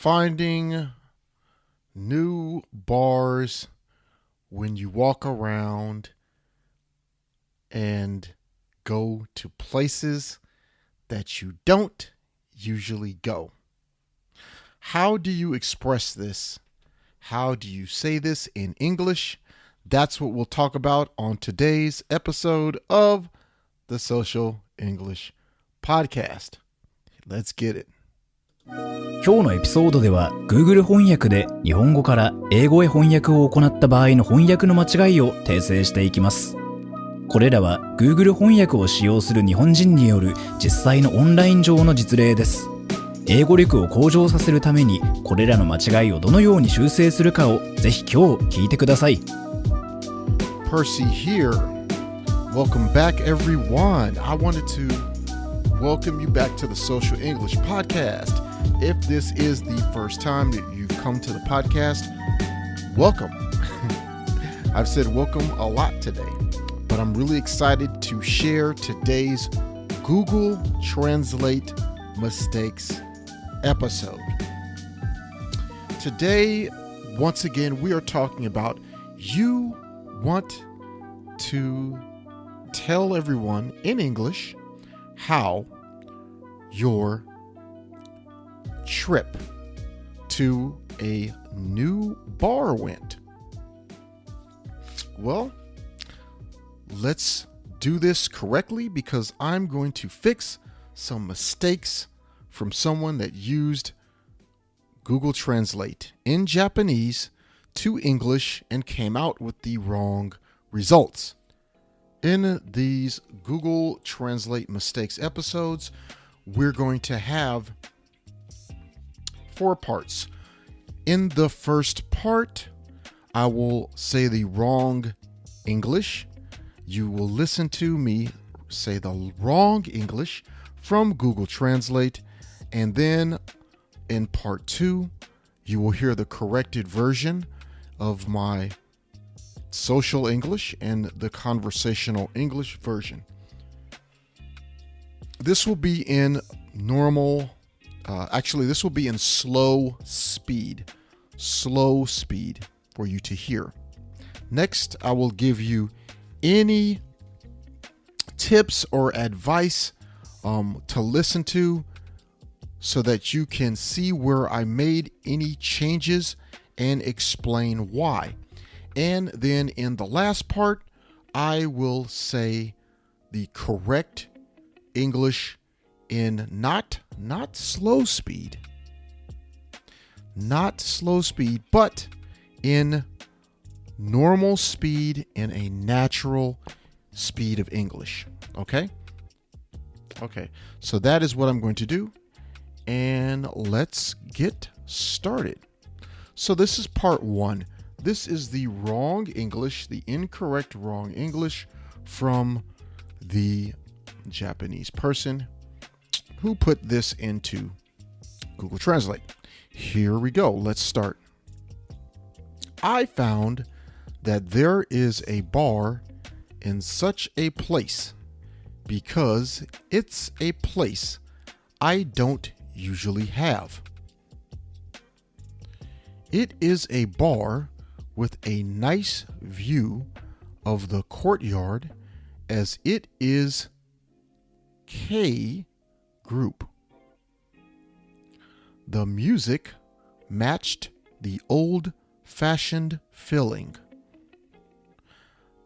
finding new bars when you walk around and go to places that you don't usually go. How do you express this? How do you say this in English? That's what we'll talk about on today's episode of the Social English Podcast. Let's get it. 今日のエピソードでは Google 翻訳で日本語から英語へ翻訳を行った場合の翻訳の間違いを訂正していきます。これらは Google 翻訳を使用する日本人による実際のオンライン上の実例です。英語力を向上させるためにこれらの間違いをどのように修正するかをぜひ今日聞いてください。Percy here. Welcome back, everyone. I wanted to welcome you back to the Social English Podcast. If this is the first time that you've come to the podcast, welcome. I've said welcome a lot today, but I'm really excited to share today's Google Translate mistakes episode. Today, once again, we are talking about you want to tell everyone in English how your trip to a new bar went. Well, let's do this correctly because I'm going to fix some mistakes from someone that used Google Translate in Japanese to English and came out with the wrong results. In these Google Translate mistakes episodes, we're going to have 4 parts. In the first part, I will say the wrong English. You will listen to me say the wrong English from Google Translate. And then in part 2, you will hear the corrected version of my social English and the conversational English version. This will be in this will be in slow speed for you to hear. Next, I will give you any tips or advice to listen to so that you can see where I made any changes and explain why. And then in the last part, I will say the correct English in not slow speed, but in normal speed, in a natural speed of English. Okay, so that is what I'm going to do. And let's get started. So this is part 1. This is the wrong English, the incorrect wrong English from the Japanese person who put this into Google Translate. Here we go. Let's start. I found that there is a bar in such a place because it's a place I don't usually have. It is a bar with a nice view of the courtyard as it is K group. The music matched the old-fashioned feeling.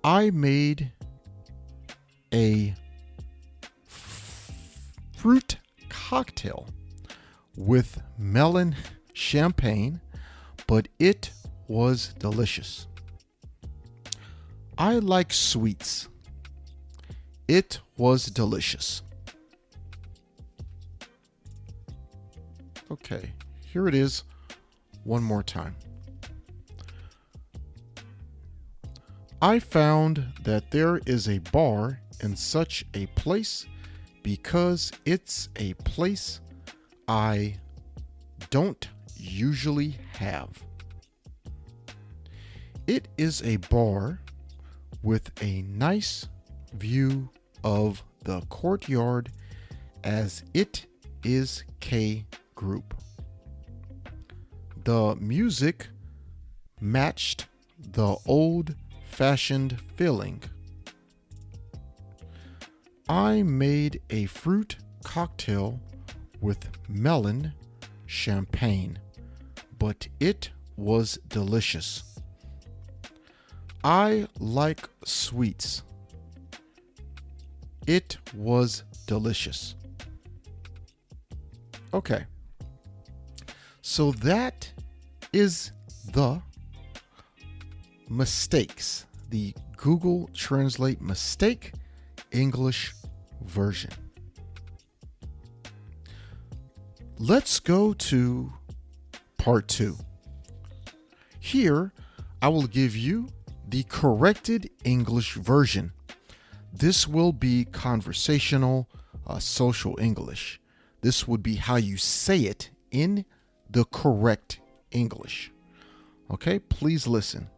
I made a fruit cocktail with melon champagne, but it was delicious. I like sweets. It was delicious. Okay, here it is one more time. I found that there is a bar in such a place because it's a place I don't usually have. It is a bar with a nice view of the courtyard as it is K group. The music matched the old-fashioned feeling. I made a fruit cocktail with melon champagne, but it was delicious. I like sweets. It was delicious. Okay. So that is the mistakes, the Google Translate mistake English version. Let's go to part 2. Here, I will give you the corrected English version. This will be conversational, social English. This would be how you say it in the correct English. Okay, please listen.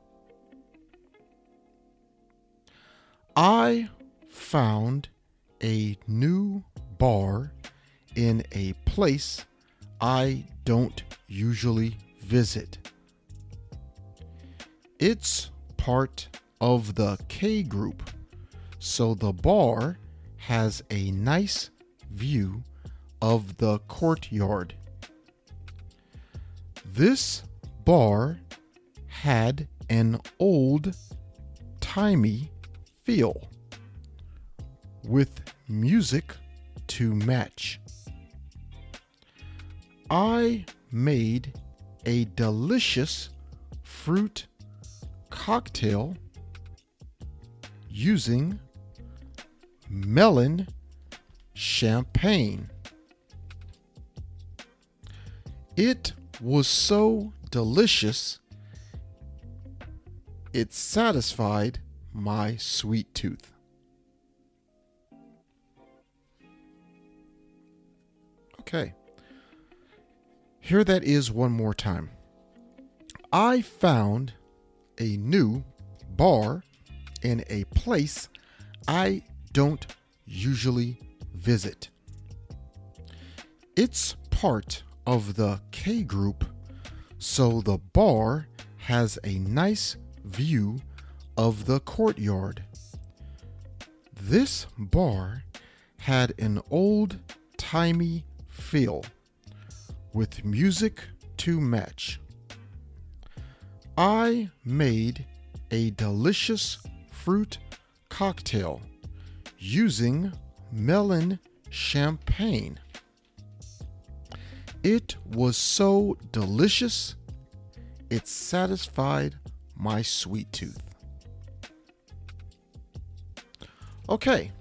I found a new bar in a place I don't usually visit. It's part of the K group, so the bar has a nice view of the courtyard. This bar had an old-timey feel with music to match. I made a delicious fruit cocktail using melon champagne. It was so delicious, it satisfied my sweet tooth. Okay. Here that is one more time. I found a new bar in a place I don't usually visit. It's part of the K group, so the bar has a nice view of the courtyard. This bar had an old-timey feel with music to match. I made a delicious fruit cocktail using melon champagne. It was so delicious, it satisfied my sweet tooth. Okay,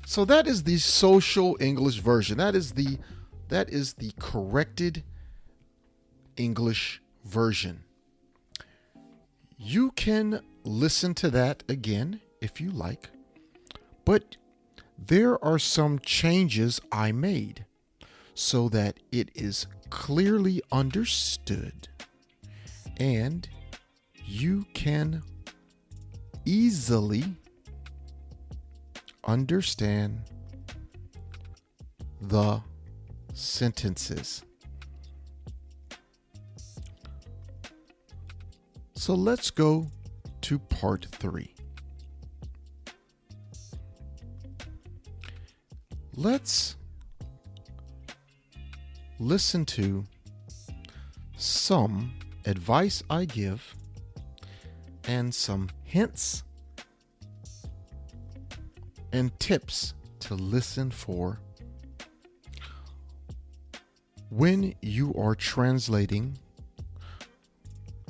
so that is the social English version. That is the corrected English version. You can listen to that again if you like, but there are some changes I made so that it is clearly understood and you can easily understand the sentences. So let's go to part 3. Let's listen to some advice I give and some hints and tips to listen for when you are translating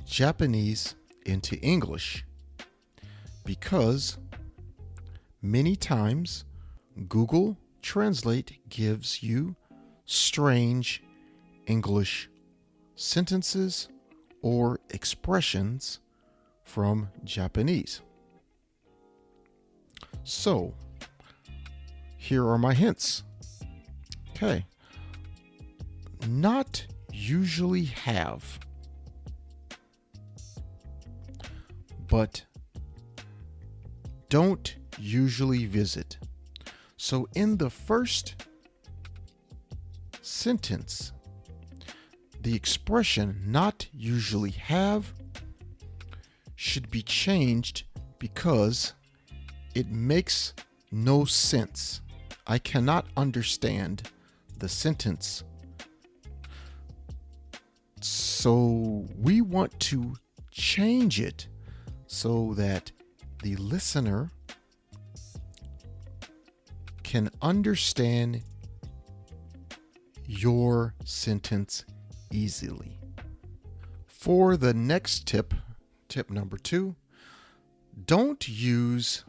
Japanese into English, because many times Google Translate gives you strange English sentences or expressions from Japanese. So, here are my hints. Okay. Not usually have, but don't usually visit. So in the first sentence, the expression not usually have should be changed because it makes no sense. I cannot understand the sentence. So we want to change it so that the listener can understand your sentence easily. For the next tip number 2, don't use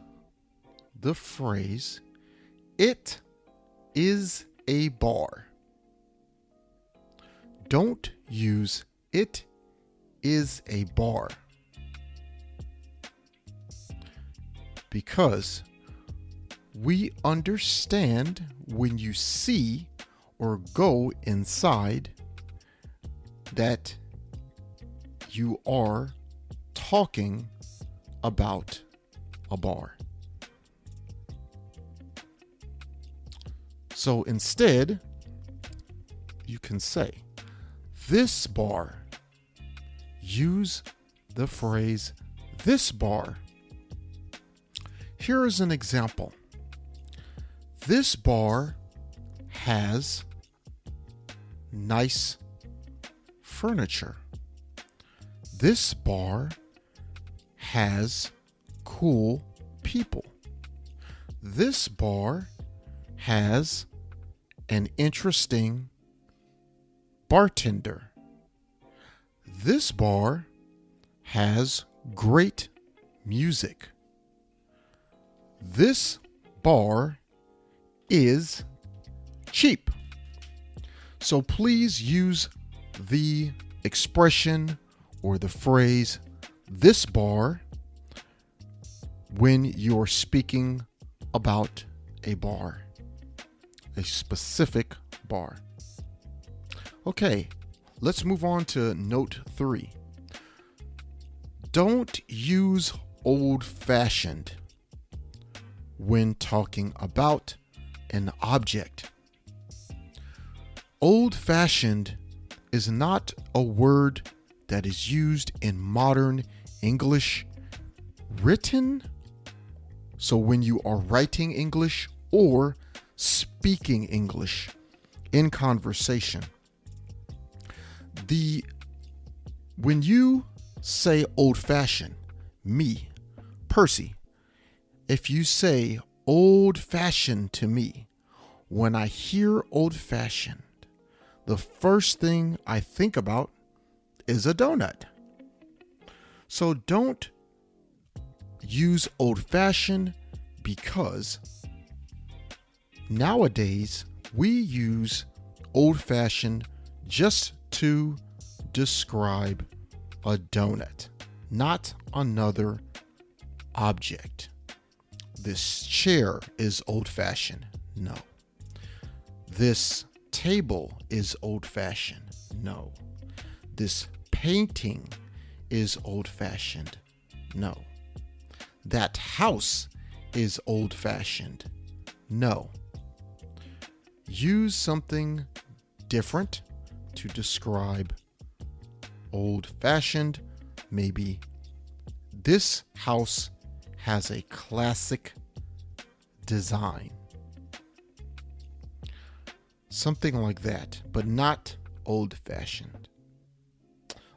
the phrase, "It is a bar." Don't use "it is a bar" because we understand when you see or go inside that you are talking about a bar. So instead, you can say, "This bar." Use the phrase "this bar." Here is an example. This bar has nice furniture. This bar has cool people. This bar has an interesting bartender. This bar has great music. This bar is cheap. So please use the expression or the phrase "this bar" when you're speaking about a bar, a specific bar. Okay, let's move on to note 3. Don't use old-fashioned when talking about an object. Old-fashioned is not a word that is used in modern English written. So when you are writing English or speaking English in conversation, when you say old-fashioned, me, Percy, if you say old-fashioned to me, when I hear old-fashioned, the first thing I think about is a donut. So don't use old-fashioned because nowadays we use old-fashioned just to describe a donut, not another object. This chair is old-fashioned. No. This table is old-fashioned. No. This painting is old-fashioned. No. That house is old-fashioned. No. Use something different to describe old-fashioned. Maybe this house has a classic design. Something like that, but not old-fashioned.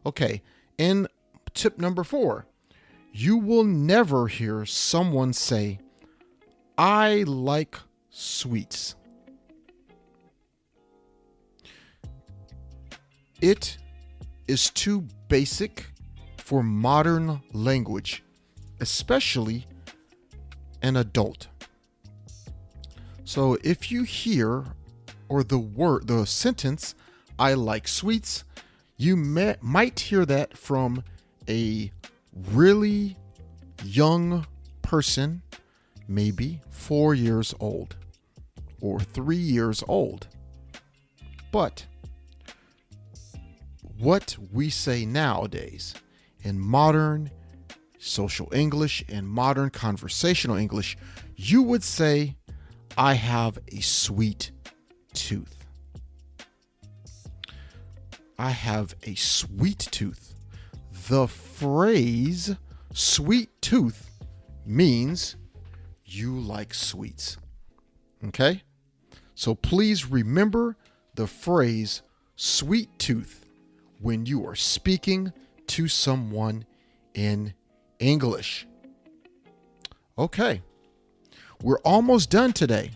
Okay, in tip number 4, you will never hear someone say, "I like sweets." It is too basic for modern language, especially an adult. So if you hear the sentence, "I like sweets," you might hear that from a really young person, maybe 4 years old or 3 years old. But what we say nowadays in modern social English and modern conversational English, you would say, "I have a sweet tooth." I have a sweet tooth. The phrase sweet tooth means you like sweets. Okay? So please remember the phrase sweet tooth when you are speaking to someone in English. Okay. We're almost done today.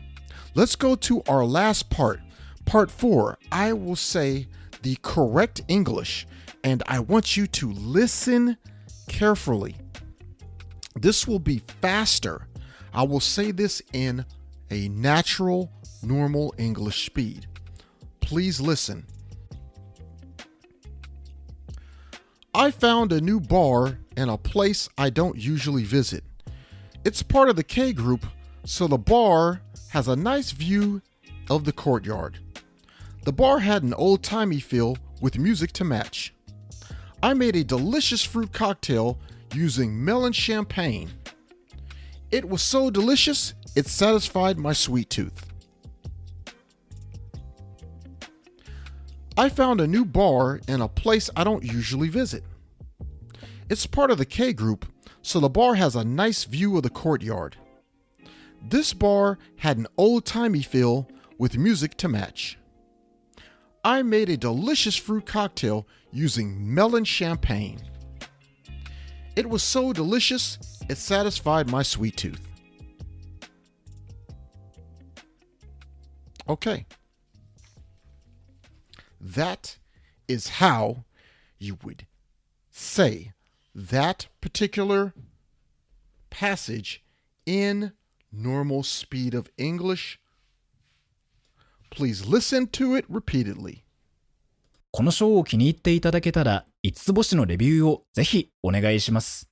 Let's go to our last part. Part 4. I will say the correct English, and I want you to listen carefully. This will be faster. I will say this in a natural, normal English speed. Please listen. I found a new bar in a place I don't usually visit. It's part of the K group, so the bar has a nice view of the courtyard. The bar had an old-timey feel with music to match. I made a delicious fruit cocktail using melon champagne. It was so delicious, it satisfied my sweet tooth. I found a new bar in a place I don't usually visit. It's part of the K group, so the bar has a nice view of the courtyard. This bar had an old-timey feel with music to match. I made a delicious fruit cocktail using melon champagne. It was so delicious, it satisfied my sweet tooth. Okay. That is how you would say that particular passage in normal speed of English. Please listen to it repeatedly. この章を気に入っていただけたら、5つ星のレビューをぜひお願いします。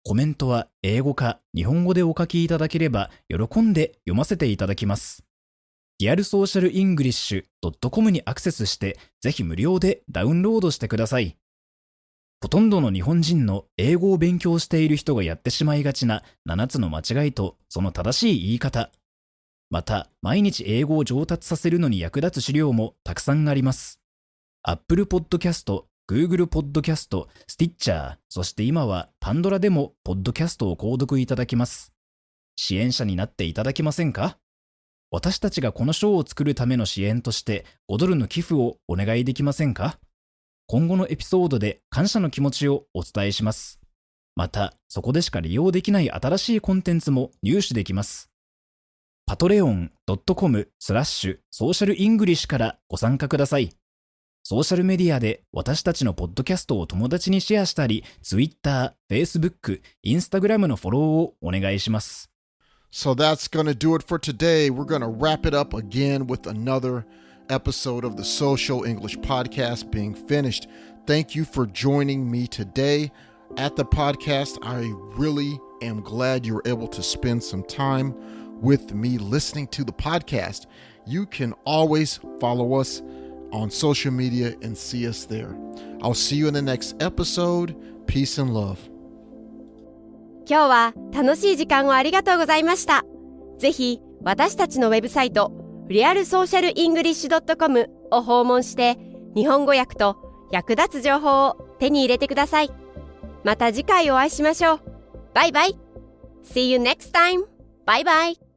コメントは英語か日本語でお書きいただければ喜んで読ませていただきます。realsocialenglish.com にアクセスしてぜひ無料でダウンロードしてください。ほとんどの日本人の英語を勉強している人がやってしまいがちな7つの間違いとその正しい言い方。また、毎日英語を上達させるのに役立つ資料もたくさんあります。Apple Podcast、Google Podcast、Stitcher、そして今はパンドラでもポッドキャストを購読いただけます。支援者になっていただけませんか？私たちがこの賞を作るための支援として5ドルの寄付をお願いできませんか？今後のエピソードで感謝の気持ちをお伝えします。また、そこでしか利用できない新しいコンテンツも入手できます。patreon.com/socialenglish からご参加ください。ソーシャルメディアで私たちのポッドキャストを友達にシェアしたり、Twitter、Facebook、Instagram のフォローをお願いします。So that's going to do it for today. We're going to wrap it up again with another episode of the Social English Podcast being finished. Thank you for joining me today at the podcast. I really am glad you were able to spend some time with me listening to the podcast. You can always follow us on social media and see us there. I'll see you in the next episode. Peace and love. 今日は楽しい時間をありがとうございました。ぜひ私たちのウェブサイトrealsocialenglish.com を訪問して日本語訳と役立つ情報を手に入れてください。また次回お会いしましょう。バイバイ。See you next time. Bye bye.